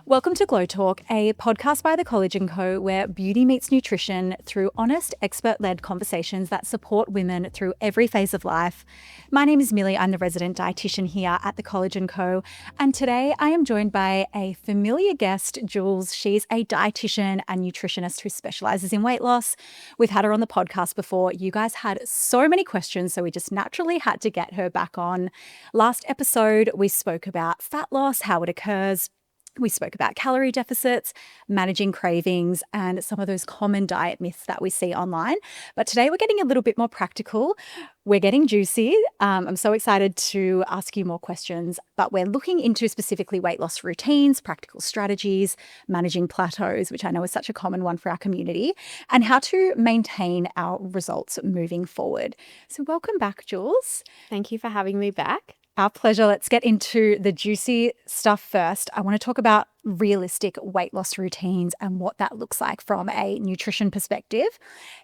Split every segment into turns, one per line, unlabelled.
Welcome to Glow Talk, a podcast by The College & Co, where beauty meets nutrition through honest, expert-led conversations that support women through every phase of life. My name is Millie. I'm the resident dietitian here at The College & Co, and today I am joined by a familiar guest, Julz. She's a dietitian and nutritionist who specializes in weight loss. We've had her on the podcast before. You guys had so many questions, so we just naturally had to get her back on. Last episode, we spoke about fat loss, how it occurs. We spoke about calorie deficits, managing cravings, and some of those common diet myths that we see online. But today we're getting a little bit more practical. We're getting juicy. I'm so excited to ask you more questions, but we're looking into specifically weight loss routines, practical strategies, managing plateaus, which I know is such a common one for our community, and how to maintain our results moving forward. So welcome back, Julz.
Thank you for having me back.
Our pleasure. Let's get into the juicy stuff first. I want to talk about realistic weight loss routines and what that looks like from a nutrition perspective.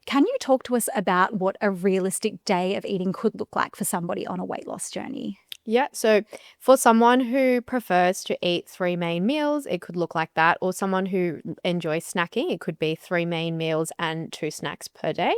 Can you talk to us about what a realistic day of eating could look like for somebody on a weight loss journey?
Yeah, so for someone who prefers to eat 3 main meals, it could look like that. Or someone who enjoys snacking, it could be 3 main meals and 2 snacks per day.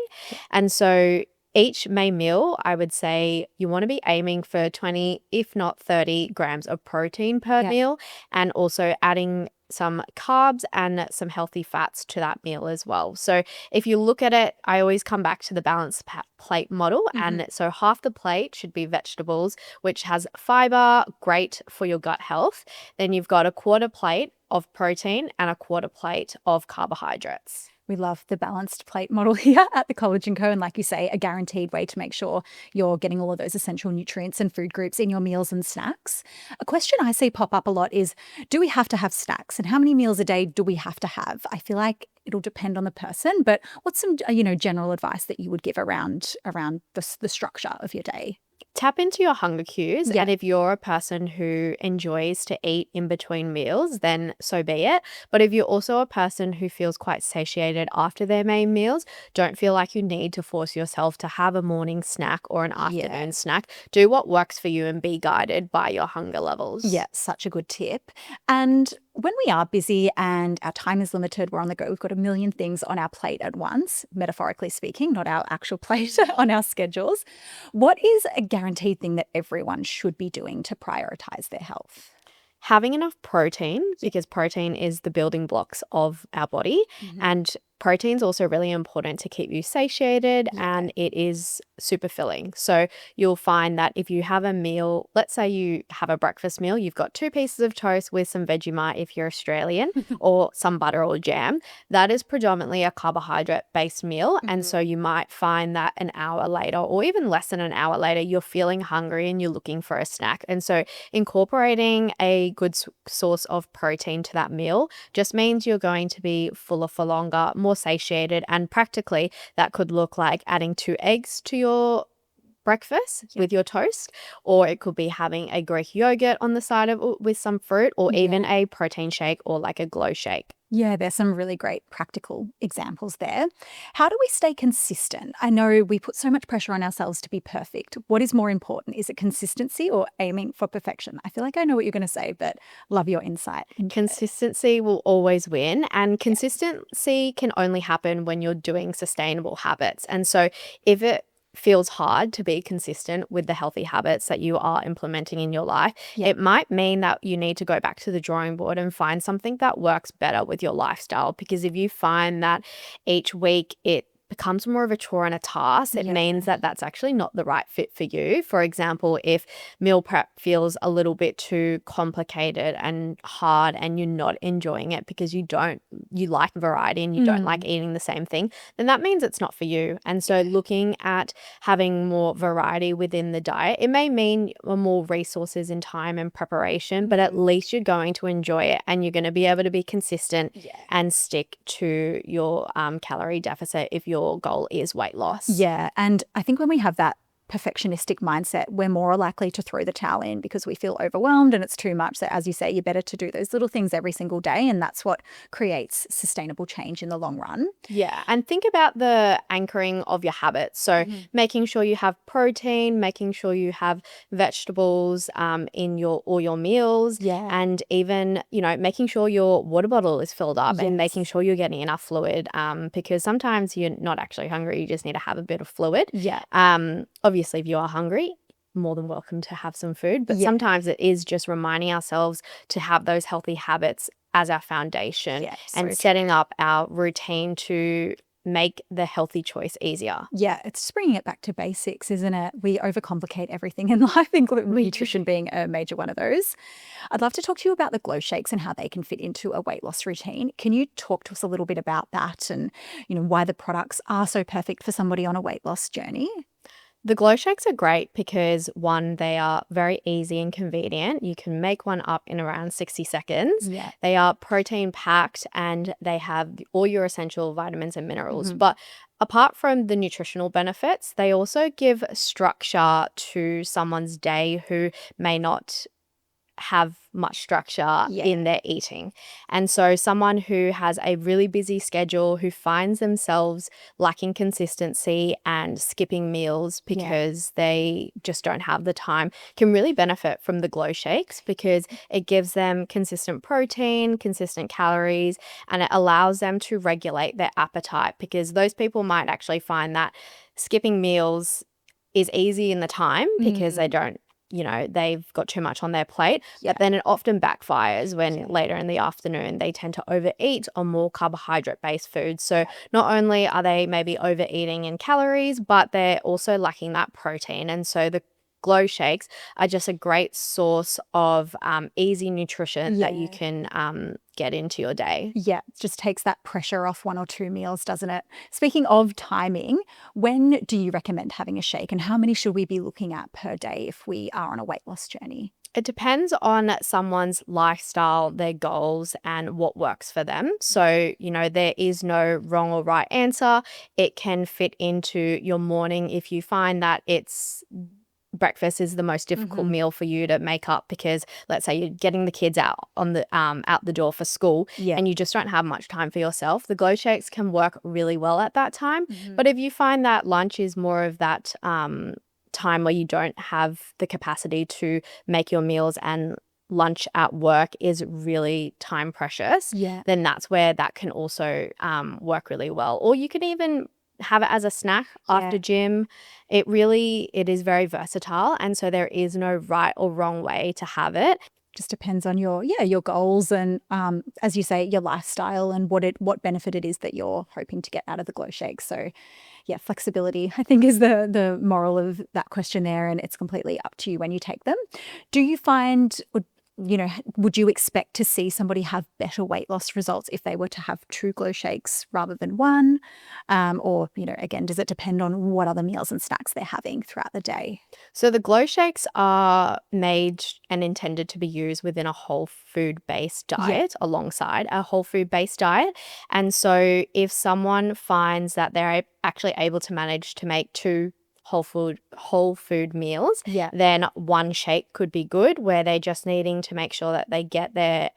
And so each main meal, I would say you want to be aiming for 20, if not 30 grams of protein per meal, and also adding some carbs and some healthy fats to that meal as well. So if you look at it, I always come back to the balanced plate model. And so half the plate should be vegetables, which has fiber, great for your gut health. Then you've got a quarter plate of protein and a quarter plate of carbohydrates.
We love the balanced plate model here at the College & Co. And like you say, a guaranteed way to make sure you're getting all of those essential nutrients and food groups in your meals and snacks. A question I see pop up a lot is, do we have to have snacks? And how many meals a day do we have to have? I feel like it'll depend on the person, but what's some general advice that you would give around the structure of your day?
Tap into your hunger cues. And if you're a person who enjoys to eat in between meals, then so be it. But if you're also a person who feels quite satiated after their main meals, don't feel like you need to force yourself to have a morning snack or an afternoon snack. Do what works for you and be guided by your hunger levels.
Yeah, such a good tip. And when we are busy and our time is limited, we're on the go, we've got a million things on our plate at once, metaphorically speaking, not our actual plate on our schedules. What is a guaranteed thing that everyone should be doing to prioritize their health?
Having enough protein, because protein is the building blocks of our body, and protein's also really important to keep you satiated, and it is super filling. So you'll find that if you have a meal, let's say you have a breakfast meal, you've got 2 pieces of toast with some Vegemite if you're Australian, or some butter or jam, that is predominantly a carbohydrate-based meal. And so you might find that an hour later, or even less than an hour later, you're feeling hungry and you're looking for a snack. And so incorporating a good source of protein to that meal just means you're going to be fuller for longer, more satiated, and practically that could look like adding 2 eggs to your breakfast with your toast, or it could be having a Greek yogurt on the side of with some fruit, or even a protein shake or like a glow shake.
Yeah, there's some really great practical examples there. How do we stay consistent? I know we put so much pressure on ourselves to be perfect. What is more important? Is it consistency or aiming for perfection? I feel like I know what you're going to say, but love your insight.
Consistency will always win, and consistency can only happen when you're doing sustainable habits. And so if it feels hard to be consistent with the healthy habits that you are implementing in your life, it might mean that you need to go back to the drawing board and find something that works better with your lifestyle. Because if you find that each week it becomes more of a chore and a task, it means that that's actually not the right fit for you. For example, if meal prep feels a little bit too complicated and hard and you're not enjoying it because you like variety and you don't like eating the same thing, then that means it's not for you. And so looking at having more variety within the diet, it may mean more resources in time and preparation, but at least you're going to enjoy it and you're going to be able to be consistent and stick to your calorie deficit if your goal is weight loss.
Yeah, and I think when we have that perfectionistic mindset, we're more likely to throw the towel in because we feel overwhelmed and it's too much. So as you say, you're better to do those little things every single day, and that's what creates sustainable change in the long run.
Yeah, and think about the anchoring of your habits. So making sure you have protein, making sure you have vegetables in all your meals, and even, you know, making sure your water bottle is filled up and making sure you're getting enough fluid, because sometimes you're not actually hungry, you just need to have a bit of fluid. Obviously, if you are hungry, more than welcome to have some food, but sometimes it is just reminding ourselves to have those healthy habits as our foundation and setting up our routine to make the healthy choice easier.
Yeah, it's just bringing it back to basics, isn't it? We overcomplicate everything in life, including nutrition being a major one of those. I'd love to talk to you about the glow shakes and how they can fit into a weight loss routine. Can you talk to us a little bit about that and, you know, why the products are so perfect for somebody on a weight loss journey?
The glow shakes are great because, one, they are very easy and convenient. You can make one up in around 60 seconds. They are protein packed and they have all your essential vitamins and minerals. But apart from the nutritional benefits, they also give structure to someone's day who may not have much structure in their eating. And so someone who has a really busy schedule, who finds themselves lacking consistency and skipping meals because they just don't have the time, can really benefit from the glow shakes because it gives them consistent protein, consistent calories, and it allows them to regulate their appetite, because those people might actually find that skipping meals is easy in the time because they don't, you know, they've got too much on their plate, but then it often backfires when later in the afternoon they tend to overeat on more carbohydrate-based foods. So not only are they maybe overeating in calories, but they're also lacking that protein. And so the glow shakes are just a great source of easy nutrition that you can get into your day.
Yeah, it just takes that pressure off 1 or 2 meals, doesn't it? Speaking of timing, when do you recommend having a shake and how many should we be looking at per day if we are on a weight loss journey?
It depends on someone's lifestyle, their goals, and what works for them. So, you know, there is no wrong or right answer. It can fit into your morning if you find that breakfast is the most difficult meal for you to make up because, let's say, you're getting the kids out the door for school and you just don't have much time for yourself. The glow shakes can work really well at that time. But if you find that lunch is more of that time where you don't have the capacity to make your meals and lunch at work is really time precious, then that's where that can also work really well. Or you could even have it as a snack after gym. It is very versatile, and so there is no right or wrong way to have it.
Just depends on your goals and as you say, your lifestyle and what benefit it is that you're hoping to get out of the glow shake. So flexibility I think is the moral of that question there, and it's completely up to you when you take them. Do you find, you know, would you expect to see somebody have better weight loss results if they were to have 2 glow shakes rather than 1? Or, you know, again, does it depend on what other meals and snacks they're having throughout the day?
So the glow shakes are made and intended to be used within a whole food-based diet alongside a whole food-based diet. And so if someone finds that they're actually able to manage to make 2 whole food meals, then 1 shake could be good, where they're just needing to make sure that they get their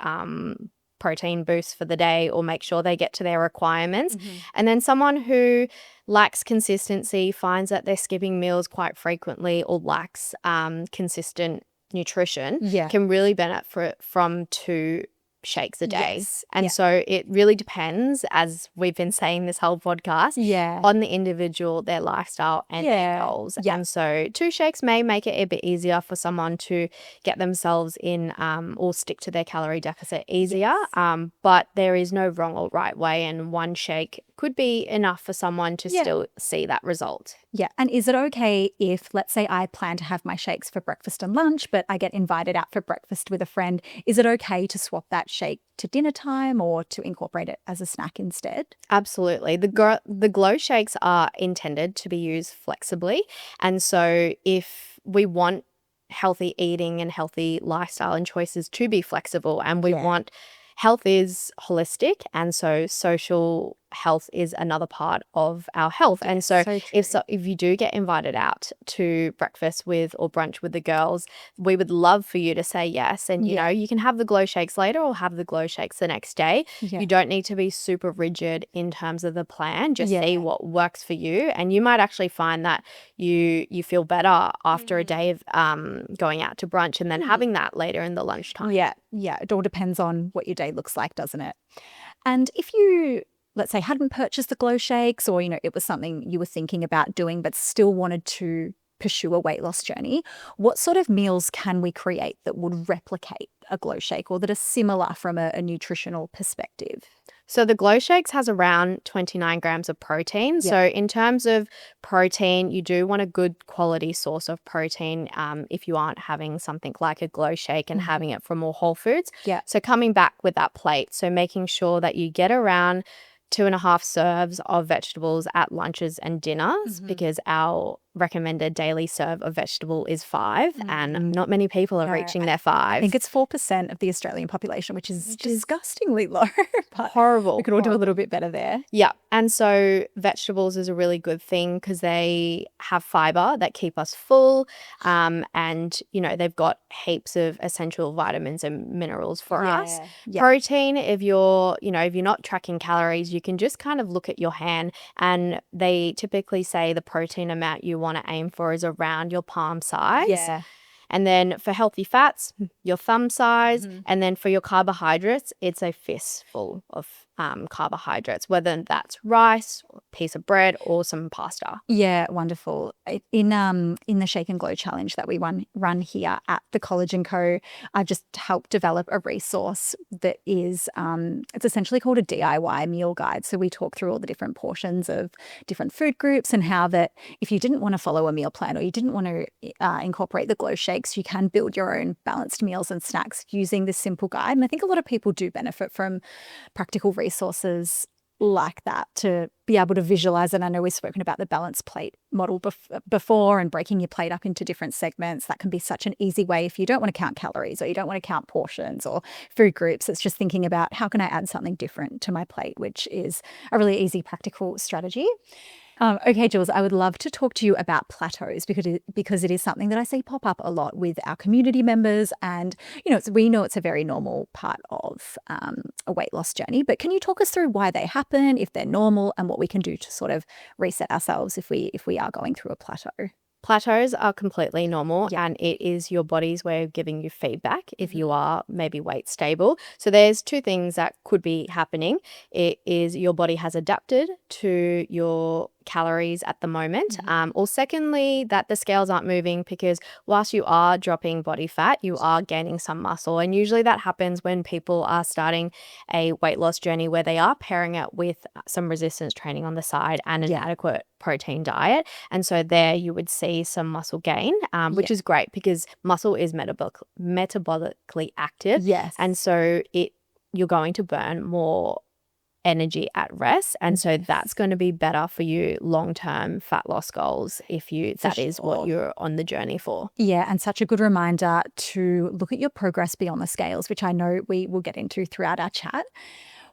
protein boost for the day or make sure they get to their requirements. And then someone who lacks consistency, finds that they're skipping meals quite frequently or lacks consistent nutrition, can really benefit from 2 shakes a day. And so it really depends, as we've been saying this whole podcast, on the individual, their lifestyle and their goals. And so 2 shakes may make it a bit easier for someone to get themselves in or stick to their calorie deficit easier. But there is no wrong or right way, and 1 shake could be enough for someone to still see that result.
And is it okay if, let's say, I plan to have my shakes for breakfast and lunch, but I get invited out for breakfast with a friend? Is it okay to swap that shake to dinner time or to incorporate it as a snack instead?
Absolutely. The glow shakes are intended to be used flexibly. And so if we want healthy eating and healthy lifestyle and choices to be flexible, and we want health is holistic, and so social health is another part of our health. And so
true.
if you do get invited out to breakfast with or brunch with the girls, we would love for you to say yes. And, you know, you can have the glow shakes later or have the glow shakes the next day. You don't need to be super rigid in terms of the plan. Just see what works for you. And you might actually find that you feel better after a day of going out to brunch and then having that later in the lunchtime.
Yeah. It all depends on what your day looks like, doesn't it? And if you, let's say, hadn't purchased the glow shakes, or, you know, it was something you were thinking about doing but still wanted to pursue a weight loss journey, what sort of meals can we create that would replicate a glow shake or that are similar from a nutritional perspective?
So the glow shakes has around 29 grams of protein. So in terms of protein, you do want a good quality source of protein if you aren't having something like a glow shake and having it from more whole foods. So coming back with that plate, so making sure that you get around 2.5 serves of vegetables at lunches and dinners, because our recommended daily serve of vegetable is 5, and not many people are reaching their 5.
I think it's 4% of the Australian population, which is disgustingly low. But
horrible.
We could all do a little bit better there.
Yeah. And so vegetables is a really good thing because they have fiber that keep us full. And, you know, they've got heaps of essential vitamins and minerals for us. Protein, if you're not tracking calories, you can just kind of look at your hand, and they typically say the protein amount you want to aim for is around your palm size. And then for healthy fats, your thumb size. And then for your carbohydrates, it's a fistful of carbohydrates, whether that's rice, or a piece of bread, or some pasta.
Yeah, wonderful. In the Shake and Glow challenge that we run here at the College & Co, I've just helped develop a resource that is it's essentially called a DIY meal guide. So we talk through all the different portions of different food groups and how that if you didn't want to follow a meal plan or you didn't want to incorporate the glow shakes, you can build your own balanced meals and snacks using this simple guide. And I think a lot of people do benefit from practical resources like that to be able to visualize it. I know we've spoken about the balanced plate model before, and breaking your plate up into different segments. That can be such an easy way if you don't want to count calories or you don't want to count portions or food groups. It's just thinking about how can I add something different to my plate, which is a really easy practical strategy. Okay, Julz, I would love to talk to you about Plateaus because it is something that I see pop up a lot with our community members, and we know it's a very normal part of a weight loss journey. But can you talk us through why they happen, if they're normal, and what we can do to sort of reset ourselves if we are going through a plateau?
Plateaus are completely normal, and it is your body's way of giving you feedback if you are maybe weight stable. So there's 2 things that could be happening. It is your body has adapted to your calories at the moment, or secondly that the scales aren't moving, because whilst you are dropping body fat, you are gaining some muscle, and usually that happens when people are starting a weight loss journey where they are pairing it with some resistance training on the side and an adequate protein diet. And so there you would see some muscle gain, which is great because muscle is metabolically active. And so you're going to burn more energy at rest, and so that's going to be better for you long-term fat loss goals if that is what you're on the journey for.
And such a good reminder to look at your progress beyond the scales, which I know we will get into throughout our chat.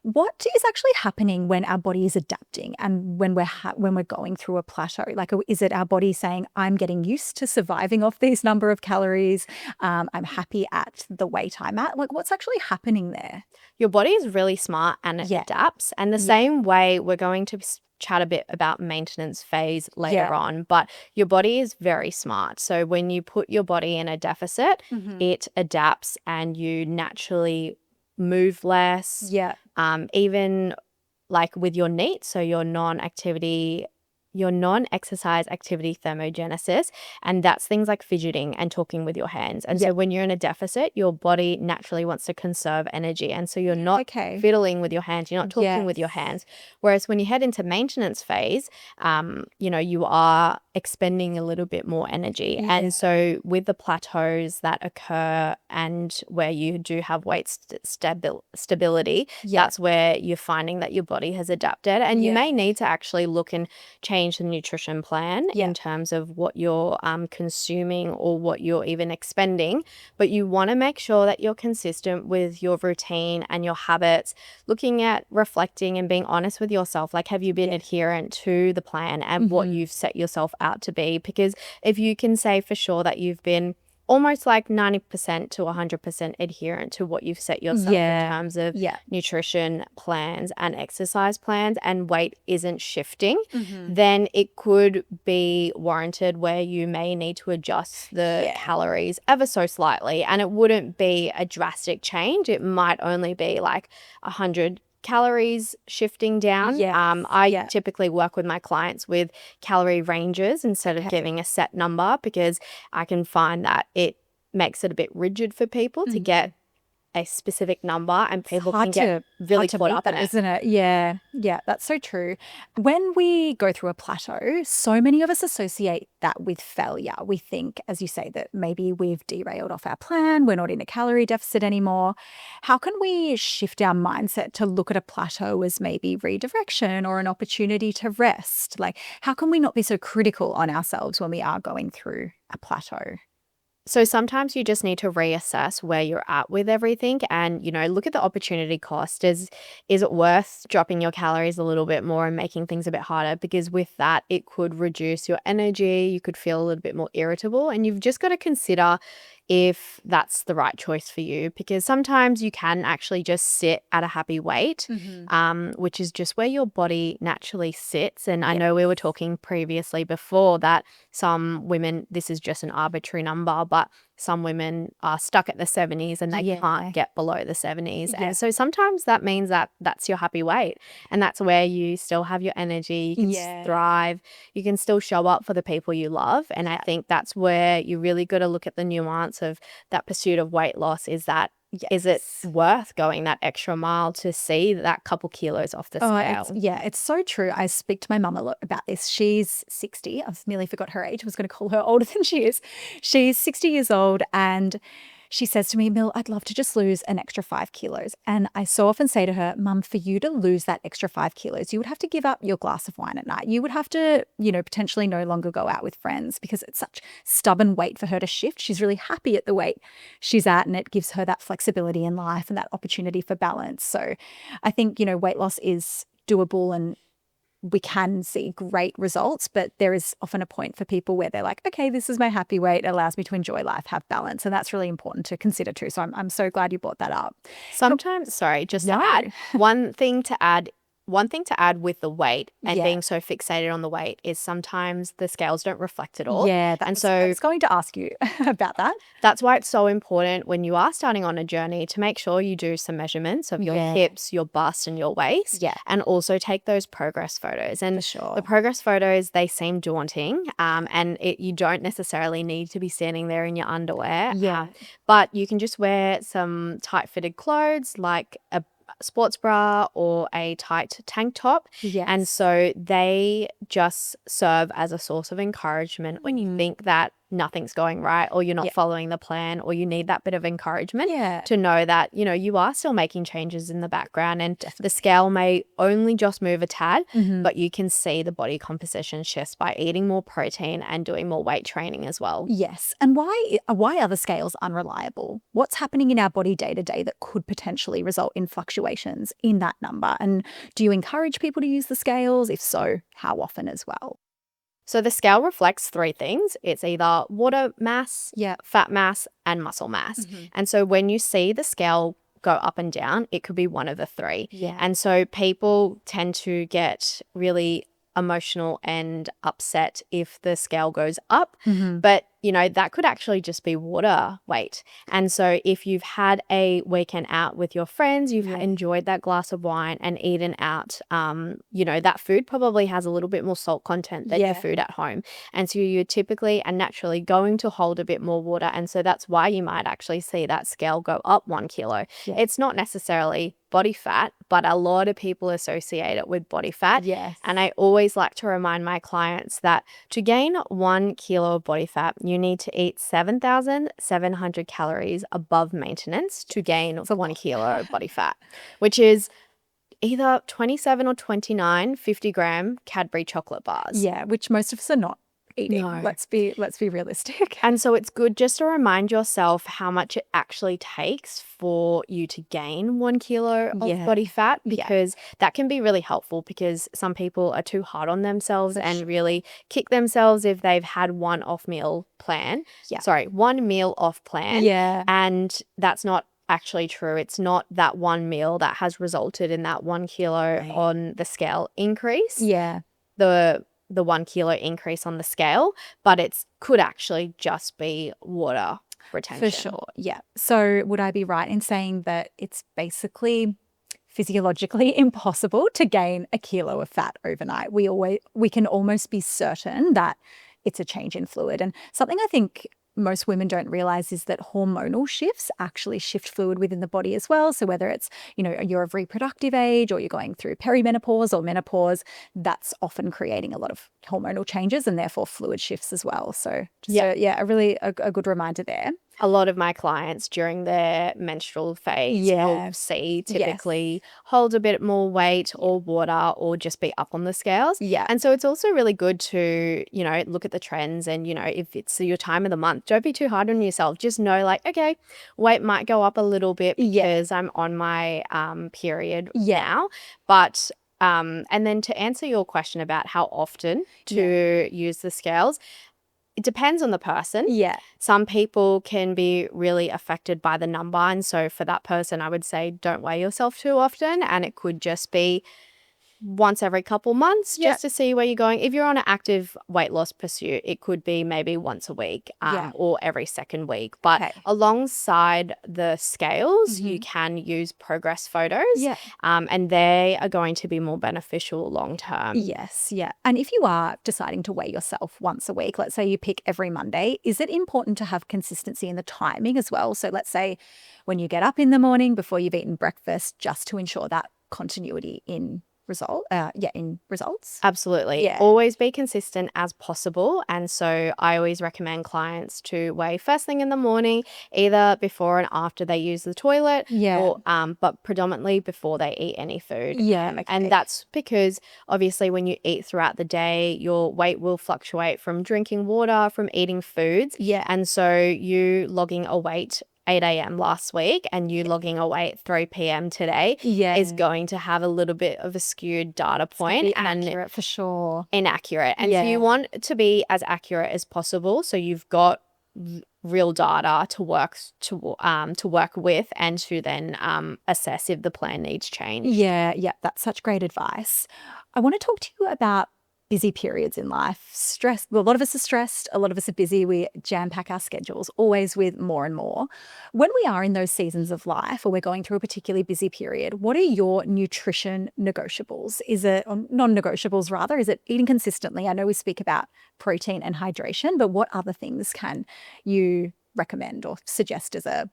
What is actually happening when our body is adapting and when we're going through a plateau? Like, is it our body saying, I'm getting used to surviving off these number of calories, I'm happy at the weight I'm at? Like, what's actually happening there?
Your body is really smart and it adapts. And the same way, we're going to chat a bit about maintenance phase later on, but your body is very smart. So when you put your body in a deficit, it adapts and you naturally move less. Even like with your NEAT, so your non-exercise activity thermogenesis, and that's things like fidgeting and talking with your hands. And so when you're in a deficit, your body naturally wants to conserve energy, and so you're not fiddling with your hands, you're not talking with your hands. Whereas when you head into maintenance phase, you are expending a little bit more energy. And so with the plateaus that occur and where you do have weight stability, that's where you're finding that your body has adapted, and you may need to actually look and change change the nutrition plan in terms of what you're consuming or what you're even expending, but you want to make sure that you're consistent with your routine and your habits, looking at reflecting and being honest with yourself. Like, have you been adherent to the plan and what you've set yourself out to be? Because if you can say for sure that you've been almost like 90% to 100% adherent to what you've set yourself in terms of nutrition plans and exercise plans, and weight isn't shifting, then it could be warranted where you may need to adjust the calories ever so slightly. And it wouldn't be a drastic change. It might only be like 100 calories shifting down. I typically work with my clients with calorie ranges instead of giving a set number, because I can find that it makes it a bit rigid for people to get a specific number, and people can get really caught up in it,
isn't it? Yeah, that's so true. When we go through a plateau, so many of us associate that with failure. We think, as you say, that maybe we've derailed off our plan, we're not in a calorie deficit anymore. How can we shift our mindset to look at a plateau as maybe redirection or an opportunity to rest? Like, how can we not be so critical on ourselves when we are going through a plateau?
So sometimes you just need to reassess where you're at with everything and, look at the opportunity cost. Is it worth dropping your calories a little bit more and making things a bit harder? Because with that, it could reduce your energy. You could feel a little bit more irritable, and you've just got to consider if that's the right choice for you, because sometimes you can actually just sit at a happy weight, which is just where your body naturally sits. And I know we were talking previously before that some women, this is just an arbitrary number, but some women are stuck at the 70s and they can't get below the 70s. And so sometimes that means that that's your happy weight, and that's where you still have your energy, you can thrive, you can still show up for the people you love. And I think that's where you really got to look at the nuance of that pursuit of weight loss. Is that is it worth going that extra mile to see that couple kilos off the scale?
It's so true. I speak to my mum a lot about this. She's 60. I've nearly forgot her age. I was going to call her older than she is. She's 60 years old, and she says to me, Mill, I'd love to just lose an extra 5 kilos. And I so often say to her, Mum, for you to lose that extra 5 kilos, you would have to give up your glass of wine at night. You would have to, potentially no longer go out with friends, because it's such stubborn weight for her to shift. She's really happy at the weight she's at, and it gives her that flexibility in life and that opportunity for balance. So I think, weight loss is doable, and we can see great results, but there is often a point for people where they're like, okay, this is my happy weight. It allows me to enjoy life, have balance. And that's really important to consider too. So I'm so glad you brought that up.
Sometimes, sorry, just to add, one thing to add with the weight and being so fixated on the weight is sometimes the scales don't reflect at all.
I was going to ask you about that.
That's why it's so important when you are starting on a journey to make sure you do some measurements of your hips, your bust, and your waist, and also take those progress photos. And the progress photos, they seem daunting, and you don't necessarily need to be standing there in your underwear. But you can just wear some tight-fitted clothes like a sports bra or a tight tank top. And so they just serve as a source of encouragement when you think that nothing's going right, or you're not following the plan, or you need that bit of encouragement to know that, you are still making changes in the background, and the scale may only just move a tad, but you can see the body composition shifts by eating more protein and doing more weight training as well.
Yes. And why are the scales unreliable? What's happening in our body day to day that could potentially result in fluctuations in that number? And do you encourage people to use the scales? If so, how often as well?
So the scale reflects 3 things. It's either water mass, fat mass, and muscle mass. And so when you see the scale go up and down, it could be one of the 3. And so people tend to get really emotional and upset if the scale goes up, but that could actually just be water weight. And so if you've had a weekend out with your friends, you've enjoyed that glass of wine and eaten out, that food probably has a little bit more salt content than your food at home. And so you're typically and naturally going to hold a bit more water. And so that's why you might actually see that scale go up 1 kilo. It's not necessarily body fat, but a lot of people associate it with body fat. And I always like to remind my clients that to gain 1 kilo of body fat, you need to eat 7,700 calories above maintenance to gain 1 kilo of body fat, which is either 27 or 29 50-gram Cadbury chocolate bars.
Yeah, which most of us are not eating.
No.
Let's be realistic.
And so it's good just to remind yourself how much it actually takes for you to gain 1 kilo of
Yeah.
body fat, because that can be really helpful, because some people are too hard on themselves and really kick themselves if they've had one meal off plan.
Yeah.
And that's not actually true. It's not that one meal that has resulted in that 1 kilo on the scale increase.
Yeah.
The 1 kilo increase on the scale, but it could actually just be water retention.
For sure. Yeah. So would I be right in saying that it's basically physiologically impossible to gain a kilo of fat overnight? We can almost be certain that it's a change in fluid. And something I think most women don't realize is that hormonal shifts actually shift fluid within the body as well. So whether it's, you're of reproductive age or you're going through perimenopause or menopause, that's often creating a lot of hormonal changes and therefore fluid shifts as well. So just a good reminder there.
A lot of my clients during their menstrual phase will see typically hold a bit more weight or water or just be up on the scales.
Yeah.
And so it's also really good to, look at the trends and, if it's your time of the month, don't be too hard on yourself. Just know okay, weight might go up a little bit because I'm on my period now. But and then to answer your question about how often to use the scales, it depends on the person.
Yeah.
Some people can be really affected by the number. And so for that person, I would say don't weigh yourself too often. And it could just be once every couple months just to see where you're going. If you're on an active weight loss pursuit, it could be maybe once a week or every second week. But alongside the scales, you can use progress photos and they are going to be more beneficial long term.
Yes, yeah. And if you are deciding to weigh yourself once a week, let's say you pick every Monday, is it important to have consistency in the timing as well? So let's say when you get up in the morning before you've eaten breakfast, just to ensure that continuity in results.
Absolutely.
Yeah.
Always be consistent as possible. And so I always recommend clients to weigh first thing in the morning, either before and after they use the toilet, or but predominantly before they eat any food.
Yeah. Okay.
And that's because obviously when you eat throughout the day, your weight will fluctuate from drinking water, from eating foods.
Yeah.
And so you logging a weight 8 a.m. last week and you logging away at 3 p.m. today is going to have a little bit of a skewed data point
and inaccurate for sure.
Inaccurate. And so you want to be as accurate as possible. So you've got real data to work with and to then assess if the plan needs change.
Yeah, that's such great advice. I want to talk to you about busy periods in life. Stress. Well, a lot of us are stressed. A lot of us are busy. We jam-pack our schedules, always with more and more. When we are in those seasons of life or we're going through a particularly busy period, what are your nutrition negotiables? Is it, or non-negotiables rather, is it eating consistently? I know we speak about protein and hydration, but what other things can you recommend or suggest as a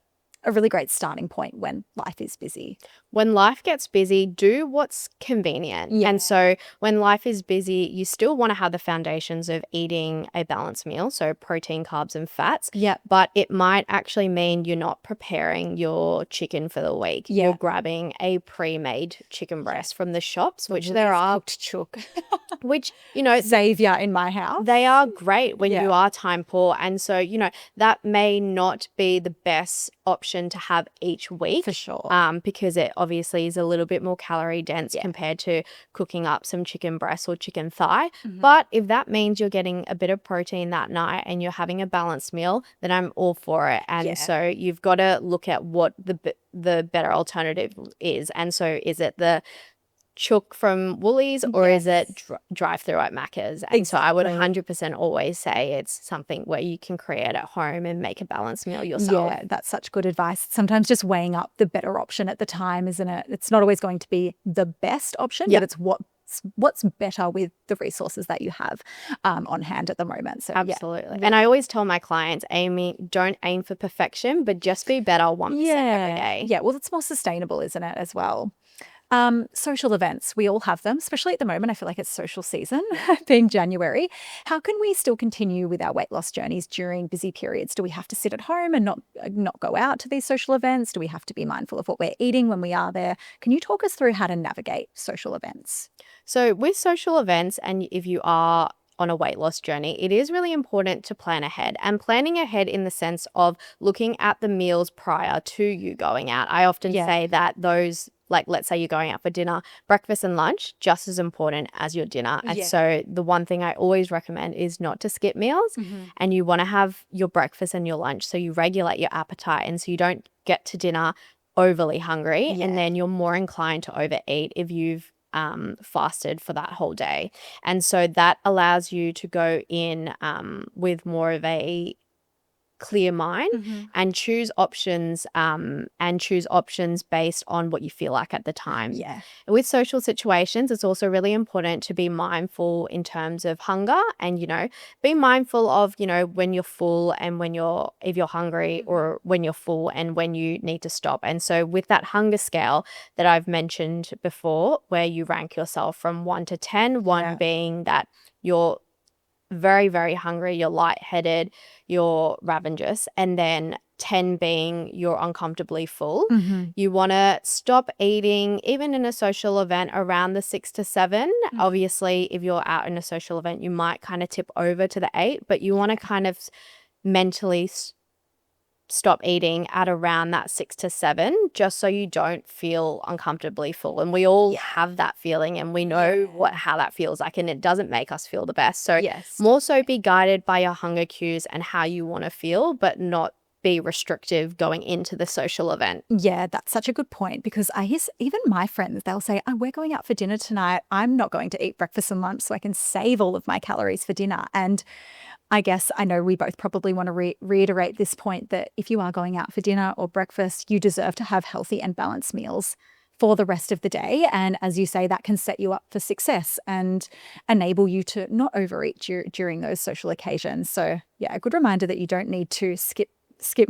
really great starting point when life is busy?
When life gets busy, do what's convenient.
Yeah.
And so when life is busy, you still want to have the foundations of eating a balanced meal, so protein, carbs, and fats.
Yeah.
But it might actually mean you're not preparing your chicken for the week.
Yeah.
You're grabbing a pre-made chicken breast from the shops, which
Julz
there are,
cooked chook.
which,
Xavier in my house.
they are great when you are time poor. And so, that may not be the best option to have each week.
For sure.
Because it obviously is a little bit more calorie dense compared to cooking up some chicken breast or chicken thigh.
Mm-hmm.
But if that means you're getting a bit of protein that night and you're having a balanced meal, then I'm all for it. And so you've got to look at what the better alternative is. And so is it the chook from Woolies or is it drive-through at Macca's? And so I would 100% always say it's something where you can create at home and make a balanced meal yourself.
Yeah, that's such good advice. Sometimes just weighing up the better option at the time, isn't it? It's not always going to be the best option, but it's what's better with the resources that you have on hand at the moment. So
absolutely. And I always tell my clients, don't aim for perfection, but just be better 1% every day.
Yeah, well, it's more sustainable, isn't it, as well? Social events, we all have them, especially at the moment. I feel like it's social season, being January. How can we still continue with our weight loss journeys during busy periods? Do we have to sit at home and not go out to these social events? Do we have to be mindful of what we're eating when we are there? Can you talk us through how to navigate social events?
So, with social events, and if you are on a weight loss journey, it is really important to plan ahead, and planning ahead in the sense of looking at the meals prior to you going out. I often
Yeah.
say that those, like, let's say you're going out for dinner, breakfast and lunch, just as important as your dinner. And
Yeah.
so, the one thing I always recommend is not to skip meals, and you want to have your breakfast and your lunch so you regulate your appetite, and so you don't get to dinner overly hungry,
Yeah.
and then you're more inclined to overeat if you've fasted for that whole day. And so that allows you to go in with more of a clear mind and choose options based on what you feel like at the time.
Yeah.
With social situations, it's also really important to be mindful in terms of hunger, and be mindful of when you're full and if you're hungry, or when you're full and when you need to stop. And so with that hunger scale that I've mentioned before, where you rank yourself from 1 to 10, 1 being that you're very, very hungry, you're lightheaded, you're ravenous, and then 10 being you're uncomfortably full. You want to stop eating, even in a social event, around the 6 to 7. Obviously, if you're out in a social event, you might kind of tip over to the 8, but you want to kind of mentally stop eating at around that 6 to 7, just so you don't feel uncomfortably full. And we all have that feeling, and we know how that feels like, and it doesn't make us feel the best. So more so be guided by your hunger cues and how you want to feel, but not be restrictive going into the social event.
Yeah, that's such a good point, because I hear even my friends, they'll say, oh, we're going out for dinner tonight. I'm not going to eat breakfast and lunch so I can save all of my calories for dinner. And I guess I know we both probably want to reiterate this point that if you are going out for dinner or breakfast, you deserve to have healthy and balanced meals for the rest of the day. And as you say, that can set you up for success and enable you to not overeat during those social occasions. So yeah, a good reminder that you don't need to skip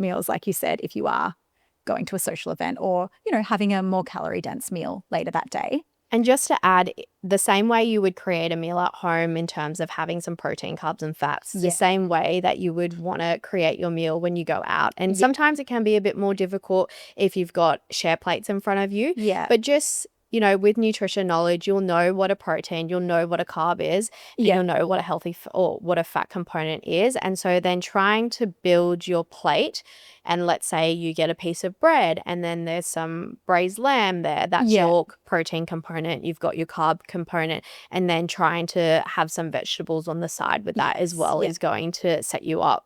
meals, like you said, if you are going to a social event or, having a more calorie dense meal later that day.
And just to add, the same way you would create a meal at home in terms of having some protein, carbs, and fats, the same way that you would want to create your meal when you go out. And sometimes it can be a bit more difficult if you've got share plates in front of you. But just, with nutrition knowledge, you'll know what a protein, you'll know what a carb is, and you'll know what a healthy or what a fat component is. And so then trying to build your plate, and let's say you get a piece of bread and then there's some braised lamb there, that's your protein component, you've got your carb component, and then trying to have some vegetables on the side with that as well is going to set you up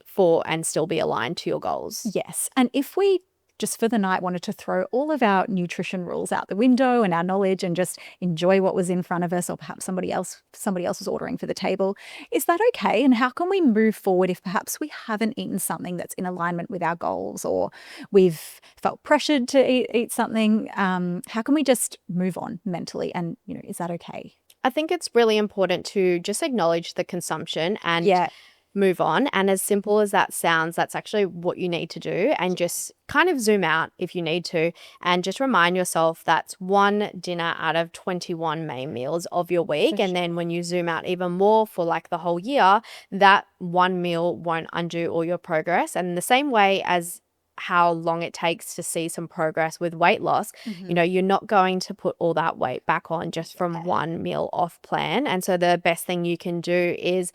for and still be aligned to your goals.
Yes. And if we just for the night wanted to throw all of our nutrition rules out the window and our knowledge and just enjoy what was in front of us, or perhaps somebody else was ordering for the table, is that okay? And how can we move forward if perhaps we haven't eaten something that's in alignment with our goals, or we've felt pressured to eat something? How can we just move on mentally? And, is that okay?
I think it's really important to just acknowledge the consumption and move on. And as simple as that sounds, that's actually what you need to do. And just kind of zoom out if you need to, and just remind yourself that's one dinner out of 21 main meals of your week. And then when you zoom out even more for like the whole year, that one meal won't undo all your progress. And the same way as how long it takes to see some progress with weight loss, you're not going to put all that weight back on just from one meal off plan. And so the best thing you can do is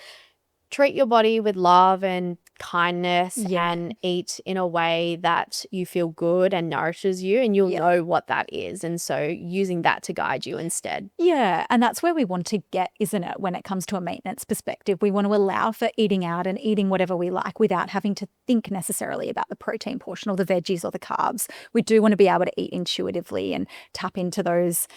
treat your body with love and kindness and eat in a way that you feel good and nourishes you, and you'll know what that is. And so using that to guide you instead.
Yeah. And that's where we want to get, isn't it? When it comes to a maintenance perspective, we want to allow for eating out and eating whatever we like without having to think necessarily about the protein portion or the veggies or the carbs. We do want to be able to eat intuitively and tap into those,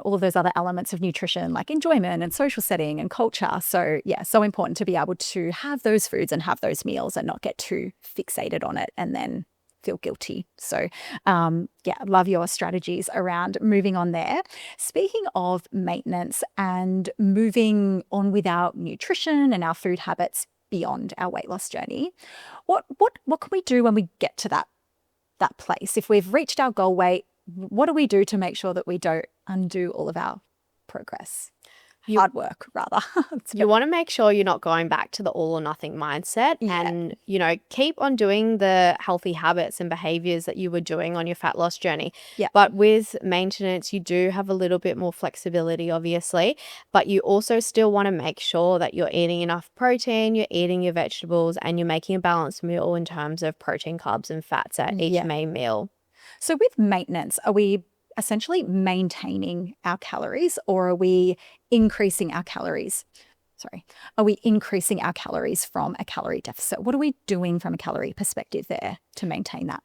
all of those other elements of nutrition, like enjoyment and social setting and culture. So yeah, so important to be able to have those foods and have those meals and not get too fixated on it and then feel guilty. So love your strategies around moving on there. Speaking of maintenance and moving on with our nutrition and our food habits beyond our weight loss journey, what can we do when we get to that place? If we've reached our goal weight, what do we do to make sure that we don't undo all of our progress? Hard work, rather.
You want to make sure you're not going back to the all or nothing mindset and, keep on doing the healthy habits and behaviors that you were doing on your fat loss journey.
Yeah.
But with maintenance, you do have a little bit more flexibility, obviously, but you also still want to make sure that you're eating enough protein, you're eating your vegetables, and you're making a balanced meal in terms of protein, carbs, and fats at each main meal.
So with maintenance, are we essentially maintaining our calories, or are we increasing our calories? Are we increasing our calories from a calorie deficit? What are we doing from a calorie perspective there to maintain that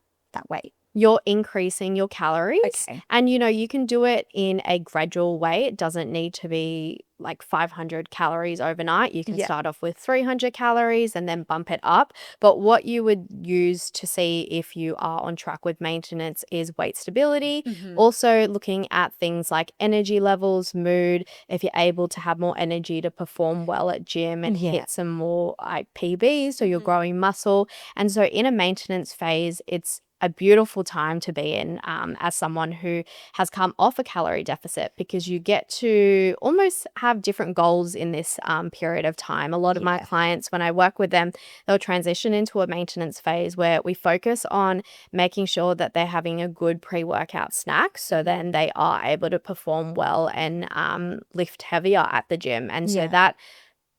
weight?
You're increasing your calories.
Okay.
And, you can do it in a gradual way. It doesn't need to be like 500 calories overnight. You can start off with 300 calories and then bump it up. But what you would use to see if you are on track with maintenance is weight stability. Also looking at things like energy levels, mood, if you're able to have more energy to perform well at gym and hit some more like PBs, so you're growing muscle. And so in a maintenance phase, it's a beautiful time to be in as someone who has come off a calorie deficit, because you get to almost have different goals in this period of time. A lot of my clients, when I work with them, they'll transition into a maintenance phase where we focus on making sure that they're having a good pre-workout snack, so then they are able to perform well and lift heavier at the gym. And so that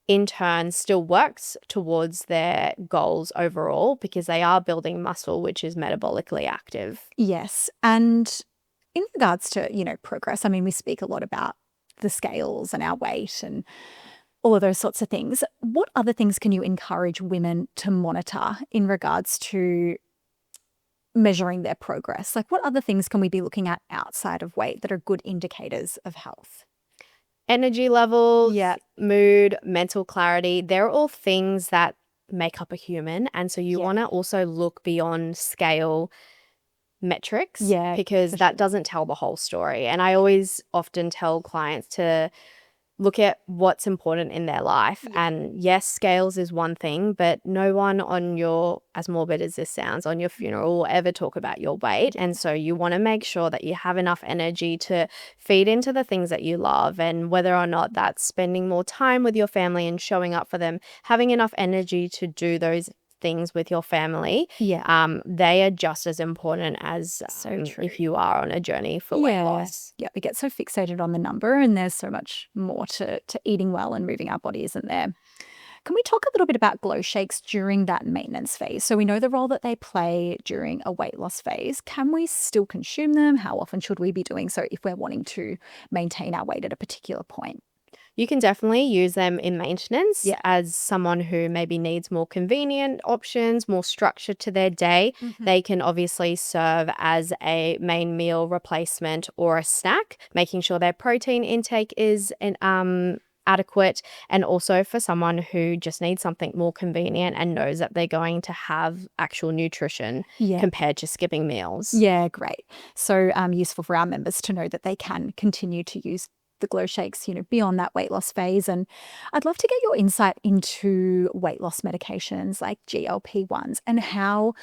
in turn still works towards their goals overall, because they are building muscle, which is metabolically active.
Yes. And in regards to, progress, I mean, we speak a lot about the scales and our weight and all of those sorts of things. What other things can you encourage women to monitor in regards to measuring their progress? Like, what other things can we be looking at outside of weight that are good indicators of health?
Energy levels, mood, mental clarity, they're all things that make up a human. And so you want to also look beyond scale metrics, because that doesn't tell the whole story. And I always often tell clients to look at what's important in their life. And yes, scales is one thing, but no one on your, as morbid as this sounds, on your funeral will ever talk about your weight. And so you want to make sure that you have enough energy to feed into the things that you love, and whether or not that's spending more time with your family and showing up for them, having enough energy to do those things with your family, they are just as important as if you are on a journey for weight loss.
Yeah, we get so fixated on the number, and there's so much more to eating well and moving our body, isn't there? Can we talk a little bit about glow shakes during that maintenance phase? So we know the role that they play during a weight loss phase. Can we still consume them? How often should we be doing so if we're wanting to maintain our weight at a particular point?
You can definitely use them in maintenance as someone who maybe needs more convenient options, more structure to their day. They can obviously serve as a main meal replacement or a snack, making sure their protein intake is adequate, and also for someone who just needs something more convenient and knows that they're going to have actual nutrition compared to skipping meals.
Yeah, great. So useful for our members to know that they can continue to use the glow shakes, beyond that weight loss phase. And I'd love to get your insight into weight loss medications like GLP-1s and how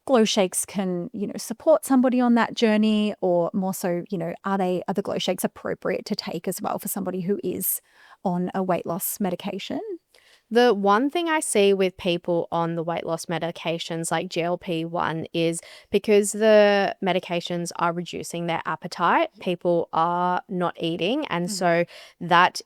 glow shakes can, support somebody on that journey, or more so, are the glow shakes appropriate to take as well for somebody who is on a weight loss medication?
The one thing I see with people on the weight loss medications like GLP-1 is because the medications are reducing their appetite, people are not eating. And so that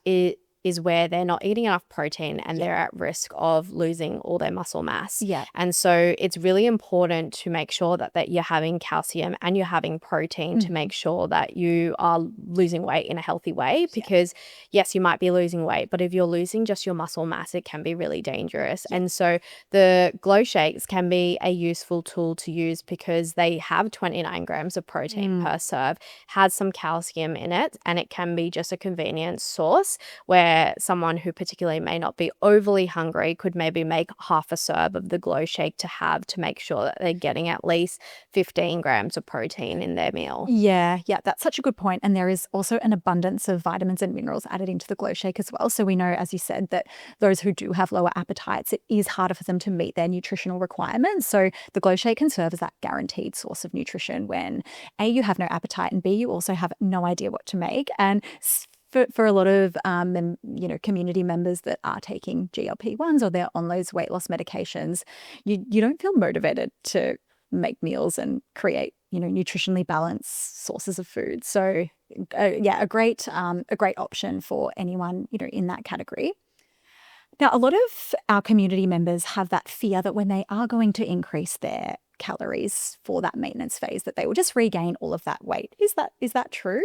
is where they're not eating enough protein, and they're at risk of losing all their muscle mass. And so it's really important to make sure that you're having calcium and you're having protein to make sure that you are losing weight in a healthy way, because yes, you might be losing weight, but if you're losing just your muscle mass, it can be really dangerous. And so the glow shakes can be a useful tool to use, because they have 29 grams of protein per serve, has some calcium in it, and it can be just a convenient source where where someone who particularly may not be overly hungry could maybe make half a serve of the glow shake to have to make sure that they're getting at least 15 grams of protein in their meal.
Yeah, that's such a good point. And there is also an abundance of vitamins and minerals added into the glow shake as well. So we know, as you said, that those who do have lower appetites, it is harder for them to meet their nutritional requirements. So the glow shake can serve as that guaranteed source of nutrition when A, you have no appetite, and B, you also have no idea what to make. And for a lot of community members that are taking GLP-1s or they're on those weight loss medications, you don't feel motivated to make meals and create nutritionally balanced sources of food. So a great option for anyone in that category. Now, a lot of our community members have that fear that when they are going to increase their calories for that maintenance phase, that they will just regain all of that weight. Is that true?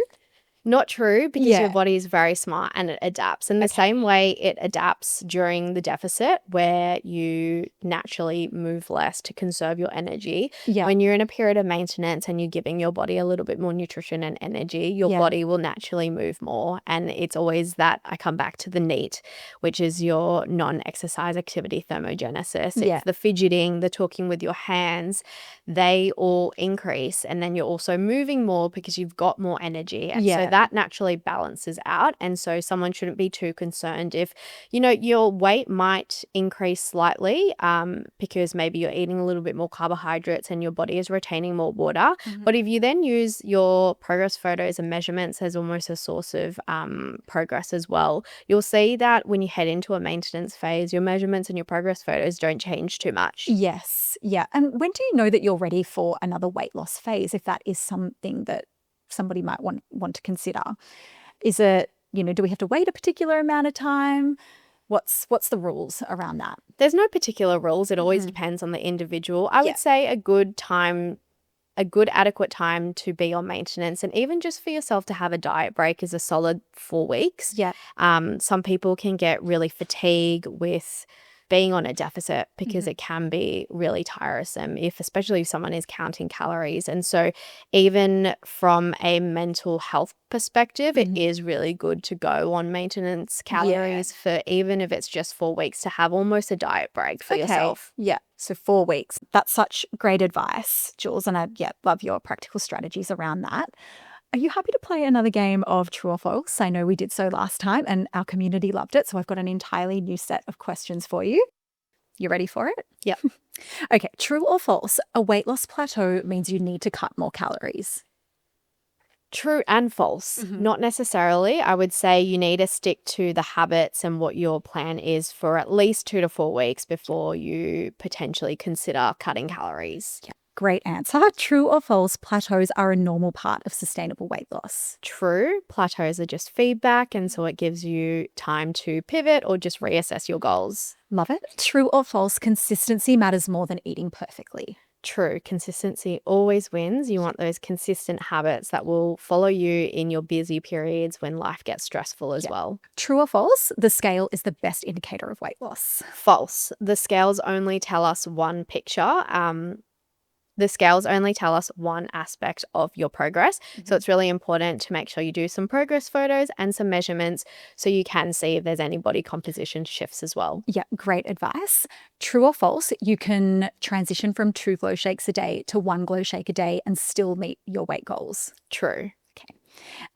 Not true, because your body is very smart and it adapts. In the same way it adapts during the deficit, where you naturally move less to conserve your energy. When you're in a period of maintenance and you're giving your body a little bit more nutrition and energy, your body will naturally move more. And it's always that I come back to the NEAT, which is your non-exercise activity thermogenesis. It's the fidgeting, the talking with your hands, they all increase. And then you're also moving more because you've got more energy. And so that naturally balances out. And so someone shouldn't be too concerned if, your weight might increase slightly because maybe you're eating a little bit more carbohydrates and your body is retaining more water. But if you then use your progress photos and measurements as almost a source of progress as well, you'll see that when you head into a maintenance phase, your measurements and your progress photos don't change too much.
Yes. Yeah. And when do you know that you're ready for another weight loss phase, if that is something that somebody might want to consider? Is it, do we have to wait a particular amount of time? What's the rules around that?
There's no particular rules. It always depends on the individual. I would say a good adequate time to be on maintenance, and even just for yourself to have a diet break, is a solid 4 weeks. Some people can get really fatigued with being on a deficit because it can be really tiresome, especially if someone is counting calories. And so even from a mental health perspective, it is really good to go on maintenance calories for, even if it's just 4 weeks, to have almost a diet break for yourself.
So 4 weeks. That's such great advice, Julz. And I love your practical strategies around that. Are you happy to play another game of true or false? I know we did so last time and our community loved it. So I've got an entirely new set of questions for you. You ready for it?
Yep.
Okay. True or false? A weight loss plateau means you need to cut more calories.
True and false. Not necessarily. I would say you need to stick to the habits and what your plan is for at least 2 to 4 weeks before you potentially consider cutting calories.
Great answer. True or false? Plateaus are a normal part of sustainable weight loss.
True. Plateaus are just feedback, and so it gives you time to pivot or just reassess your goals.
Love it. True or false? Consistency matters more than eating perfectly.
True. Consistency always wins. You want those consistent habits that will follow you in your busy periods when life gets stressful as well.
True or false? The scale is the best indicator of weight loss.
False. The scales only tell us one picture. The scales only tell us one aspect of your progress. So it's really important to make sure you do some progress photos and some measurements so you can see if there's any body composition shifts as well.
Great advice. True or false? You can transition from 2 glow shakes a day to 1 glow shake a day and still meet your weight goals.
True.
Okay.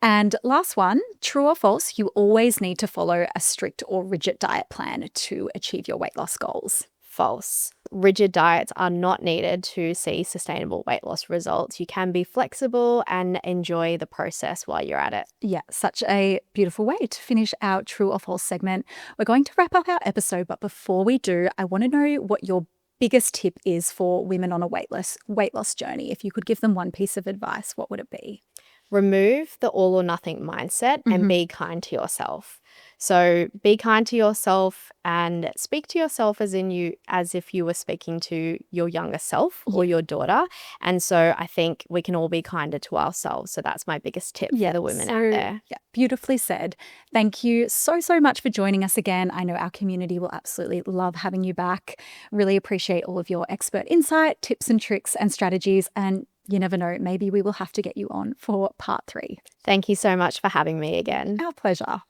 And last one, true or false? You always need to follow a strict or rigid diet plan to achieve your weight loss goals.
False. Rigid diets are not needed to see sustainable weight loss results. You can be flexible and enjoy the process while you're at it.
Such a beautiful way to finish our true or false segment. We're going to wrap up our episode, but before we do, I want to know what your biggest tip is for women on a weight loss journey. If you could give them one piece of advice, what would it be?
Remove the all or nothing mindset and be kind to yourself. So be kind to yourself and speak to yourself as if you were speaking to your younger self or your daughter. And so I think we can all be kinder to ourselves. So that's my biggest tip for the women out there.
Beautifully said. Thank you so much for joining us again. I know our community will absolutely love having you back. Really appreciate all of your expert insight, tips and tricks and strategies. And you never know, maybe we will have to get you on for part 3.
Thank you so much for having me again.
Our pleasure.